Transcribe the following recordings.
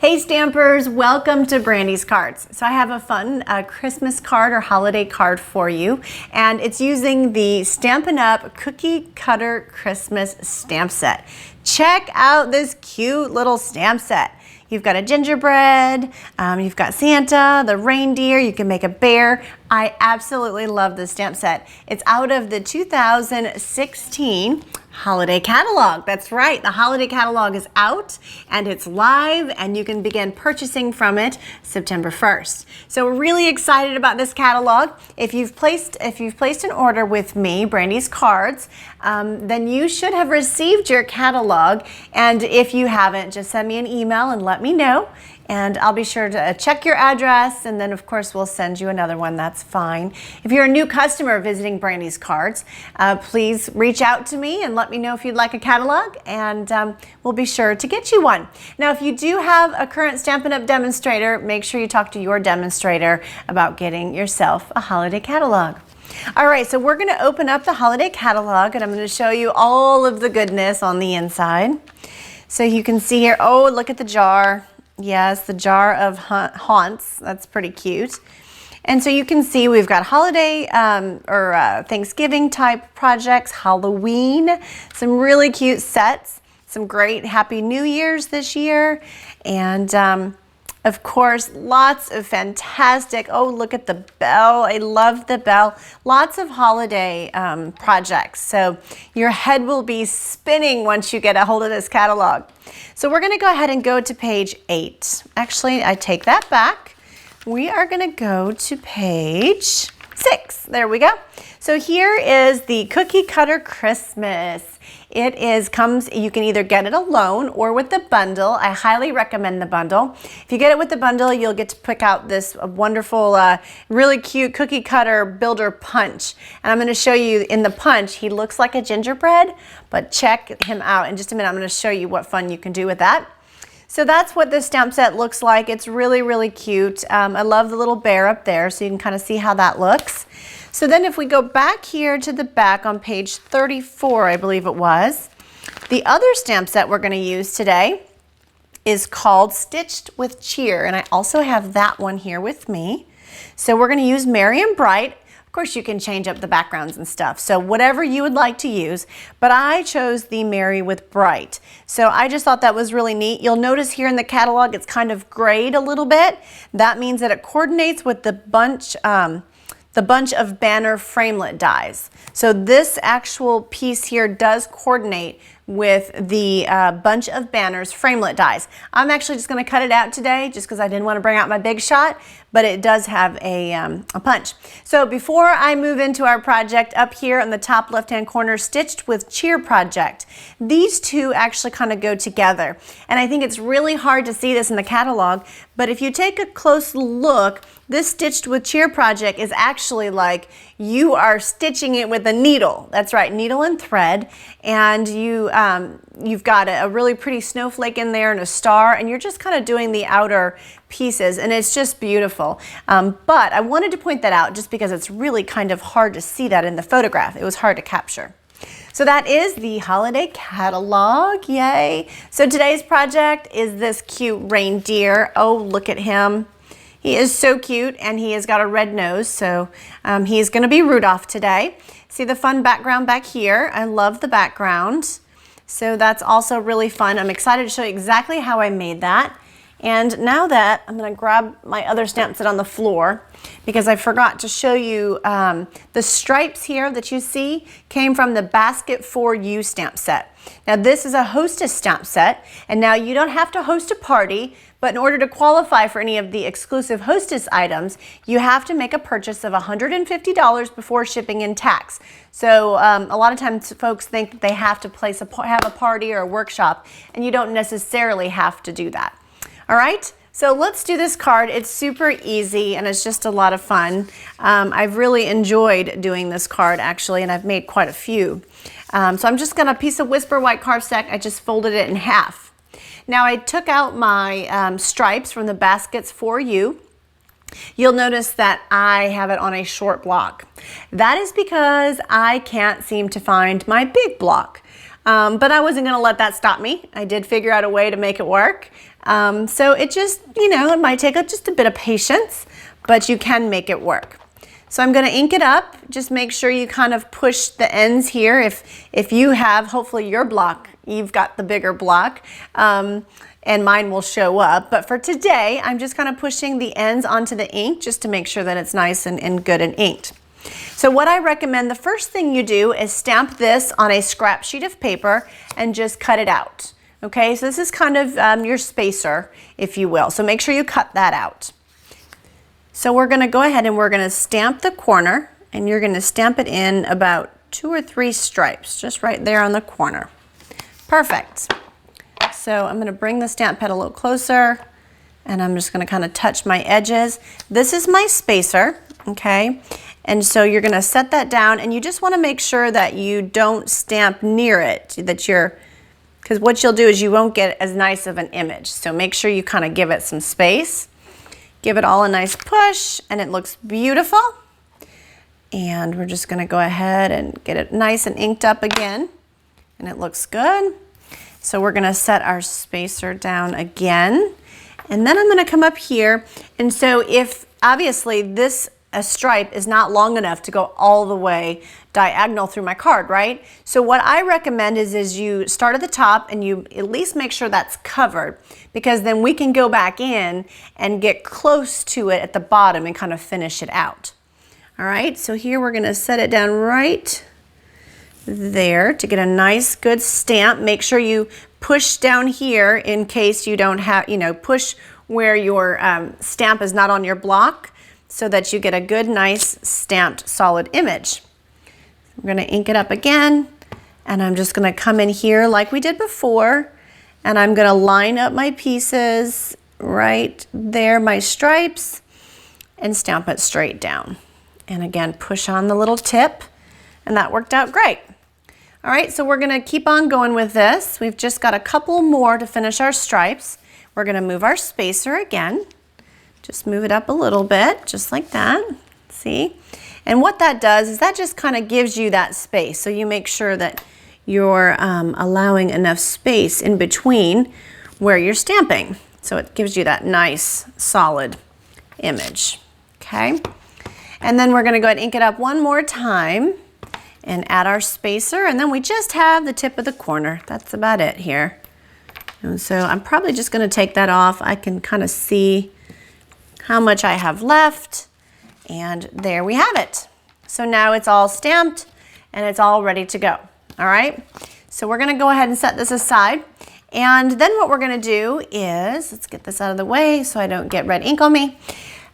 Hey Stampers, welcome to Brandy's Cards. So I have a fun Christmas card or holiday card for you, and it's using the Stampin' Up! Cookie Cutter Christmas stamp set. Check out this cute little stamp set. You've got a gingerbread, you've got Santa, the reindeer, you can make a bear. I absolutely love this stamp set. It's out of the 2016 holiday catalog. That's right, the holiday catalog is out and it's live and you can begin purchasing from it September 1st. So we're really excited about this catalog. If you've placed an order with me, Brandy's Cards, then you should have received your catalog, and if you haven't, just send me an email and let me know. And I'll be sure to check your address, and then of course we'll send you another one. That's fine. If you're a new customer visiting Brandy's Cards, please reach out to me and let me know if you'd like a catalog, and we'll be sure to get you one. Now, if you do have a current Stampin' Up! Demonstrator, make sure you talk to your demonstrator about getting yourself a holiday catalog. All right, so we're going to open up the holiday catalog, and I'm going to show you all of the goodness on the inside. So you can see here, oh, look at the jar. Yes, the jar of haunts. That's pretty cute. And so you can see we've got holiday or Thanksgiving type projects, Halloween, some really cute sets, some great Happy New Year's this year, and of course, lots of fantastic, oh, look at the bell. I love the bell. Lots of holiday projects. So your head will be spinning once you get a hold of this catalog. So we're going to go ahead and go to page 8. Actually, I take that back. We are going to go to page 6. There we go. So here is the Cookie Cutter Christmas. It comes, you can either get it alone or with the bundle. I highly recommend the bundle. If you get it with the bundle, you'll get to pick out this wonderful, really cute cookie cutter builder punch. And I'm going to show you in the punch, he looks like a gingerbread, but check him out. In just a minute, I'm going to show you what fun you can do with that. So that's what this stamp set looks like. It's really, really cute. I love the little bear up there, so you can kind of see how that looks. So then if we go back here to the back on page 34, I believe it was, the other stamp set we're going to use today is called Stitched with Cheer, and I also have that one here with me. So we're going to use Merry and Bright. Of course, you can change up the backgrounds and stuff, so whatever you would like to use, but I chose the Merry with Bright. So I just thought that was really neat. You'll notice here in the catalog it's kind of grayed a little bit. That means that it coordinates with the bunch of banner framelit dies. So this actual piece here does coordinate with the bunch of banners framelit dies. I'm actually just going to cut it out today just because I didn't want to bring out my big shot, but it does have a punch. So before I move into our project up here on the top left hand corner, Stitched with Cheer project, these two actually kind of go together. And I think it's really hard to see this in the catalog, but if you take a close look, this Stitched with Cheer project is actually like you are stitching it with a needle. That's right, needle and thread, and you've got a really pretty snowflake in there and a star, and you're just kind of doing the outer pieces, and it's just beautiful. But I wanted to point that out just because it's really kind of hard to see that in the photograph. It was hard to capture. So that is the holiday catalog, yay. So today's project is this cute reindeer. Oh, look at him. He is so cute, and he has got a red nose, so he's going to be Rudolph today. See the fun background back here? I love the background. So that's also really fun. I'm excited to show you exactly how I made that. And now that I'm going to grab my other stamp set on the floor because I forgot to show you the stripes here that you see came from the Basket for You stamp set. Now this is a hostess stamp set, and now you don't have to host a party, but in order to qualify for any of the exclusive hostess items, you have to make a purchase of $150 before shipping and tax. So a lot of times folks think that they have to have a party or a workshop, and you don't necessarily have to do that. All right, so let's do this card. It's super easy and it's just a lot of fun. I've really enjoyed doing this card actually, and I've made quite a few. So I'm just gonna piece of Whisper White Carve Stack. I just folded it in half. Now I took out my stripes from the Baskets for You. You'll notice that I have it on a short block. That is because I can't seem to find my big block. But I wasn't going to let that stop me. I did figure out a way to make it work. So it just, it might take just a bit of patience, but you can make it work. So I'm going to ink it up. Just make sure you kind of push the ends here. If you have, hopefully your block, you've got the bigger block, and mine will show up. But for today, I'm just kind of pushing the ends onto the ink just to make sure that it's nice and good and inked. So what I recommend, the first thing you do is stamp this on a scrap sheet of paper and just cut it out. Okay, so this is kind of your spacer, if you will. So make sure you cut that out. So we're going to go ahead and we're going to stamp the corner, and you're going to stamp it in about 2 or 3 stripes, just right there on the corner. Perfect. So I'm going to bring the stamp pad a little closer, and I'm just going to kind of touch my edges. This is my spacer, okay? And so you're going to set that down, and you just want to make sure that you don't stamp near it, because what you'll do is you won't get as nice of an image. So make sure you kind of give it some space. Give it all a nice push, and it looks beautiful. And we're just going to go ahead and get it nice and inked up again, and it looks good. So we're going to set our spacer down again, and then I'm going to come up here. And so if obviously this stripe is not long enough to go all the way diagonal through my card, right? So what I recommend is you start at the top and you at least make sure that's covered, because then we can go back in and get close to it at the bottom and kind of finish it out. All right, so here we're gonna set it down right there to get a nice good stamp. Make sure you push down here in case you don't have, push where your stamp is not on your block, so that you get a good, nice, stamped, solid image. I'm going to ink it up again, and I'm just going to come in here like we did before, and I'm going to line up my pieces right there, my stripes, and stamp it straight down. And again, push on the little tip, and that worked out great. All right, so we're going to keep on going with this. We've just got a couple more to finish our stripes. We're going to move our spacer again. Just move it up a little bit, just like that, see? And what that does is that just kind of gives you that space. So you make sure that you're allowing enough space in between where you're stamping. So it gives you that nice, solid image, okay? And then we're gonna go ahead and ink it up one more time and add our spacer, and then we just have the tip of the corner. That's about it here. And so I'm probably just gonna take that off. I can kind of see how much I have left, and there we have it. So now it's all stamped and it's all ready to go. All right, so we're gonna go ahead and set this aside, and then what we're gonna do is, let's get this out of the way so I don't get red ink on me.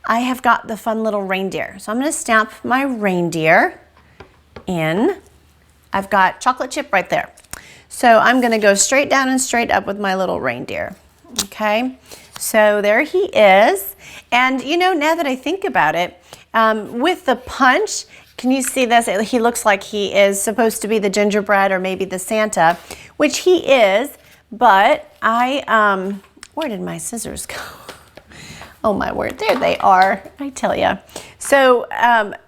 I have got the fun little reindeer, so I'm gonna stamp my reindeer in. I've got chocolate chip right there. So I'm gonna go straight down and straight up with my little reindeer, okay? So there he is. And now that I think about it, with the punch, can you see this? He looks like he is supposed to be the gingerbread or maybe the Santa, which he is, but where did my scissors go? Oh my word, there they are, I tell you. So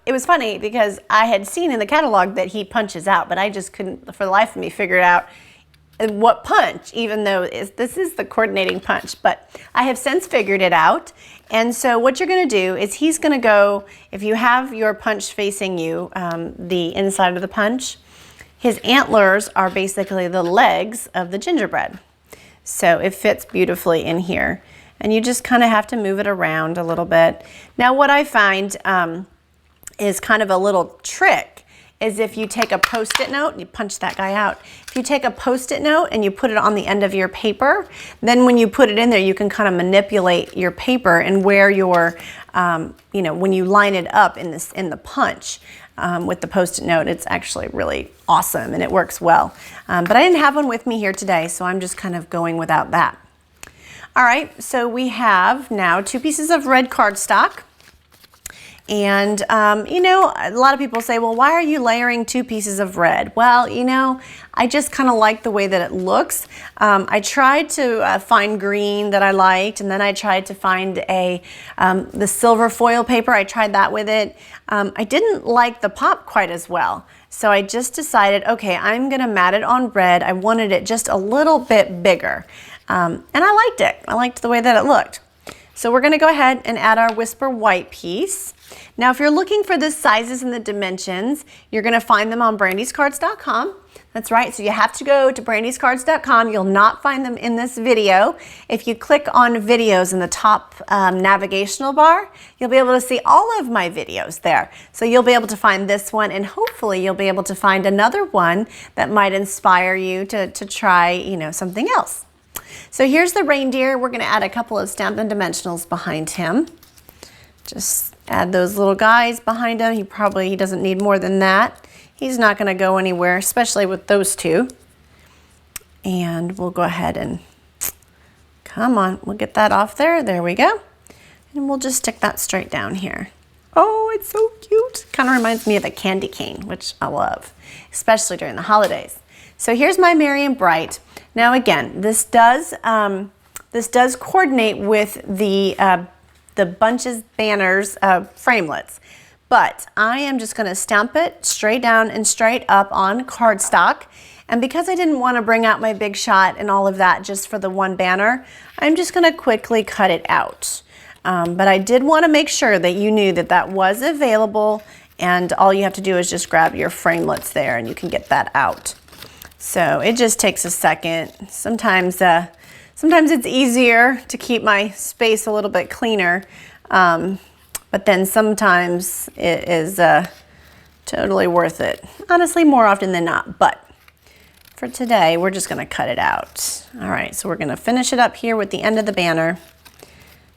it was funny because I had seen in the catalog that he punches out, but I just couldn't for the life of me figure out what punch, even though this is the coordinating punch, but I have since figured it out. And so what you're gonna do is he's gonna go, if you have your punch facing you, the inside of the punch, his antlers are basically the legs of the gingerbread. So it fits beautifully in here. And you just kind of have to move it around a little bit. Now what I find is kind of a little trick is if you take a Post-it note, you punch that guy out. If you take a Post-it note and you put it on the end of your paper, then when you put it in there, you can kind of manipulate your paper and where your, when you line it up in the punch with the Post-it note, it's actually really awesome and it works well. But I didn't have one with me here today, so I'm just kind of going without that. All right, so we have now 2 pieces of red cardstock. And, a lot of people say, well, why are you layering 2 pieces of red? Well, I just kind of like the way that it looks. I tried to find green that I liked, and then I tried to find the silver foil paper. I tried that with it. I didn't like the pop quite as well. So I just decided, okay, I'm going to mat it on red. I wanted it just a little bit bigger. And I liked it. I liked the way that it looked. So we're gonna go ahead and add our Whisper White piece. Now, if you're looking for the sizes and the dimensions, you're gonna find them on brandyscards.com. That's right, so you have to go to brandyscards.com. You'll not find them in this video. If you click on videos in the top navigational bar, you'll be able to see all of my videos there. So you'll be able to find this one, and hopefully you'll be able to find another one that might inspire you to try, you know, something else. So here's the reindeer. We're gonna add a couple of Stampin' Dimensionals behind him. Just add those little guys behind him. He doesn't need more than that. He's not gonna go anywhere, especially with those two. And we'll go ahead and, come on, we'll get that off there. There we go. And we'll just stick that straight down here. Oh, it's so cute. Kind of reminds me of a candy cane, which I love, especially during the holidays. So here's my Merry and Bright. Now again, this does coordinate with the bunches banners framelits. But I am just gonna stamp it straight down and straight up on cardstock. And because I didn't wanna bring out my big shot and all of that just for the one banner, I'm just gonna quickly cut it out. But I did wanna make sure that you knew that that was available, and all you have to do is just grab your framelits there and you can get that out. So it just takes a second. Sometimes it's easier to keep my space a little bit cleaner. But then sometimes it is totally worth it. Honestly, more often than not, but for today, we're just gonna cut it out. All right, so we're gonna finish it up here with the end of the banner,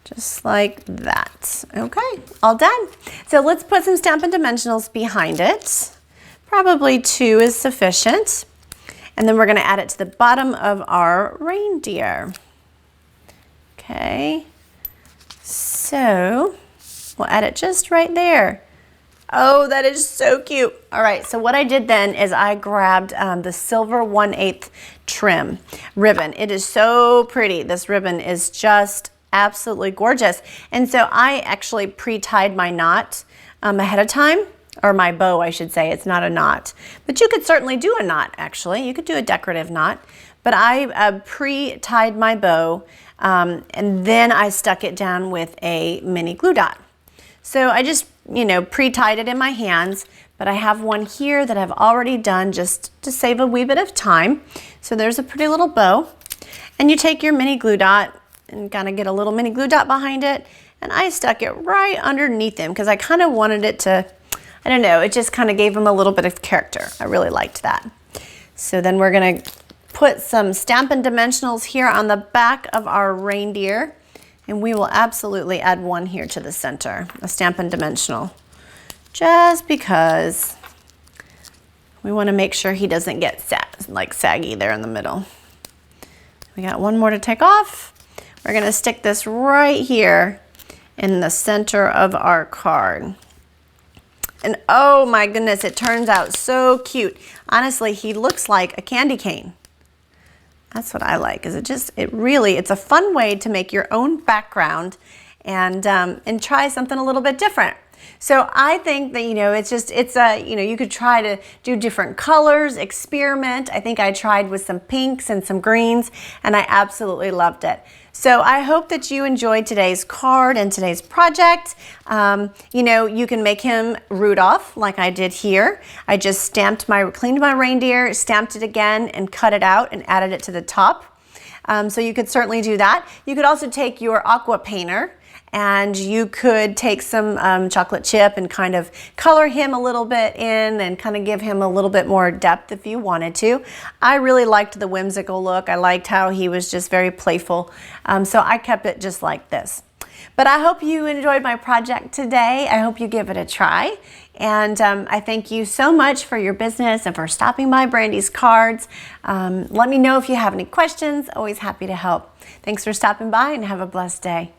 just like that. Okay, all done. So let's put some Stampin' Dimensionals behind it. Probably 2 is sufficient. And then we're gonna add it to the bottom of our reindeer. Okay, so we'll add it just right there. Oh, that is so cute. All right, so what I did then is I grabbed the silver 1/8 trim ribbon. It is so pretty. This ribbon is just absolutely gorgeous. And so I actually pre-tied my knot ahead of time, or my bow, I should say. It's not a knot, but you could certainly do a knot, actually. You could do a decorative knot, but I pre-tied my bow, and then I stuck it down with a mini glue dot. So I just, you know, pre-tied it in my hands, but I have one here that I've already done just to save a wee bit of time. So there's a pretty little bow, and you take your mini glue dot and kind of get a little mini glue dot behind it, and I stuck it right underneath him because I kind of wanted it to, I don't know, it just kind of gave him a little bit of character. I really liked that. So then we're gonna put some Stampin' Dimensionals here on the back of our reindeer, and we will absolutely add one here to the center, a Stampin' Dimensional, just because we want to make sure he doesn't get saggy there in the middle. We got one more to take off. We're gonna stick this right here in the center of our card. And oh my goodness, it turns out so cute. Honestly, he looks like a candy cane. That's what I like, is it's a fun way to make your own background and try something a little bit different. So I think that, you know, you could try to do different colors, experiment. I think I tried with some pinks and some greens, and I absolutely loved it. So I hope that you enjoyed today's card and today's project. You know, you can make him Rudolph like I did here. I just cleaned my reindeer, stamped it again, and cut it out and added it to the top. So you could certainly do that. You could also take your aqua painter, and you could take some chocolate chip and kind of color him a little bit in and kind of give him a little bit more depth if you wanted to. I really liked the whimsical look. I liked how he was just very playful. So I kept it just like this. But I hope you enjoyed my project today. I hope you give it a try. And I thank you so much for your business and for stopping by Brandy's Cards. Let me know if you have any questions. Always happy to help. Thanks for stopping by, and have a blessed day.